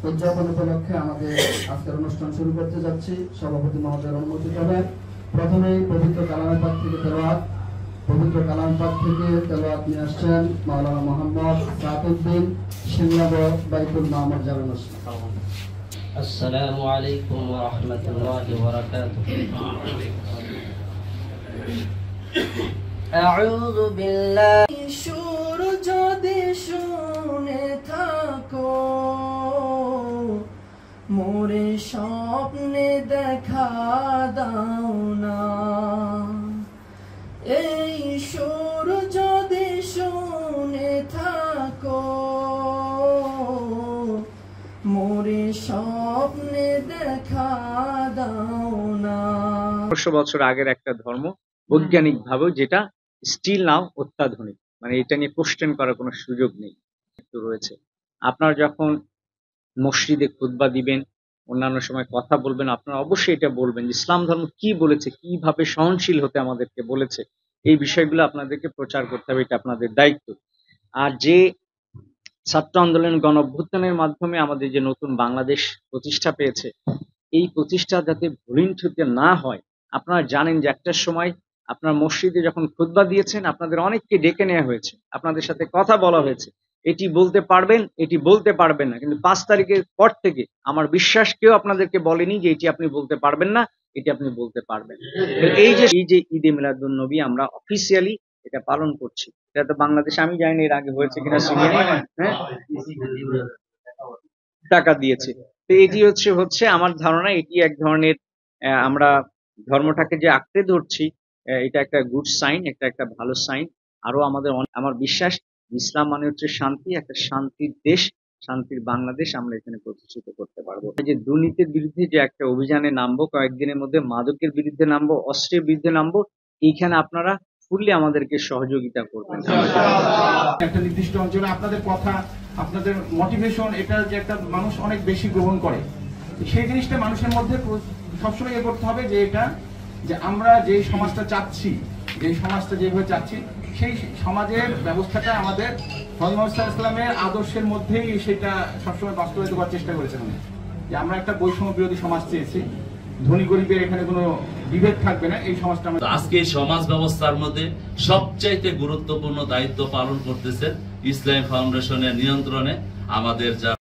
উদযাপন উপলক্ষে আমাদের আজকের অনুষ্ঠান শুরু করতে যাচ্ছি। সভাপতি মহোদয়ের অনুমতি হবে। প্রথমেই পবিত্র কালামের পাক থেকে তেলাওয়াত নিয়ে আসছেন মাওলানা মোহাম্মদ সাদউদ্দিন সিংলাব বাইতুল মামুর জালানুস। আসসালামু আলাইকুম ওয়া রাহমাতুল্লাহি ওয়া বারাকাতুহু। আউযু বিল্লাহি সুর যদি শুনে থাকো, মোরে স্বপ্নে দেখা দাও না। এই সুর যদি শুনে থাকো, মোরে স্বপ্নে দেখা দাও না। 100 বছর আগের একটা ধর্ম, বৈজ্ঞানিক ভাবেও যেটা স্টিল নাও অত্যাধুনিক, মানে এটা নিয়ে কোশ্চেন করার কোনো সুযোগ নেই রয়েছে। আপনারা যখন মসজিদে খুতবা দিবেন, অন্যান্য সময় কথা বলবেন, আপনারা অবশ্যই এটা বলবেন যে ইসলাম ধর্ম কি বলেছে, কিভাবে সহনশীল হতে আমাদেরকে বলেছে, এই বিষয়গুলো আপনাদেরকে প্রচার করতে হবে, এটা আপনাদের দায়িত্ব। আর যে ছাত্র আন্দোলন গণ অভ্যুত্থানের মাধ্যমে আমাদের যে নতুন বাংলাদেশ প্রতিষ্ঠা পেয়েছে, এই প্রতিষ্ঠা যাতে ভুলুণ্ঠিত না হয়। আপনারা জানেন যে একটা সময় আপনার মসজিদে যখন খুতবা দিয়েছেন, আপনাদের অনেককে ডেকে নেওয়া হয়েছে, আপনাদের সাথে কথা বলা হয়েছে, এটি বলতে পারবেন, এটি বলতে পারবেন না। কিন্তু 5 তারিখের পর থেকে আমার বিশ্বাস কেউ আপনাদেরকে বলেনি যে এটি আপনি বলতে পারবেন না, এটি আপনি বলতে পারবেন। এই যে ঈদে মিলাদুন নবী আমরা অফিসিয়ালি এটা পালন করছি। এটা তো বাংলাদেশে আমি জানি এর আগে হয়েছে কিনা, টাকা দিয়েছে। তো এটি হচ্ছে আমার ধারণা এটি এক ধরনের আমরা ধর্মটাকে যে আঁকড়ে ধরছি, এটা একটা গুড সাইন, একটা ভালো সাইন। আরো আমার বিশ্বাস ইসলাম মানে হচ্ছে শান্তি, একটা শান্তির দেশ, শান্তির বাংলাদেশ আমরা এখানে প্রতিষ্ঠিত করতে পারবো। যে দুর্নীতির বিরুদ্ধে যে একটা অভিযানে নামবো, কয়েকদিনের মধ্যে মাদকের বিরুদ্ধে নামবো, অস্ত্রের বিরুদ্ধে নামবো, এইখানে আপনারা ফুললি আমাদেরকে সহযোগিতা করবেন। একটা নির্দিষ্ট অঞ্চলে আপনাদের কথা, আপনাদের মোটিভেশন, এটা যে একটা মানুষ অনেক বেশি গ্রহণ করে, সেই জিনিসটা মানুষের মধ্যে সবসময় ইয়ে করতে হবে যে এটা যে আমরা যে সমাজটা চাচ্ছি, যে সমাজটা যেভাবে চাচ্ছি, সেই সমাজের ব্যবস্থাটা আমাদের মুহাম্মদ সাল্লাল্লাহু আলাইহি ওয়াসাল্লামের আদর্শের মধ্যেই সেটা সবসময় বাস্তবায়িত করার চেষ্টা করেছেন। যে আমরা একটা বৈষম্য বিরোধী সমাজ চেয়েছি, ধনী গরিবের এখানে কোনো বিভেদ থাকবে না, এই সমাজটা আমরা। আজকে সমাজ ব্যবস্থার মধ্যে সবচাইতে গুরুত্বপূর্ণ দায়িত্ব পালন করতেছে ইসলামী ফাউন্ডেশনের নিয়ন্ত্রণে আমাদের যা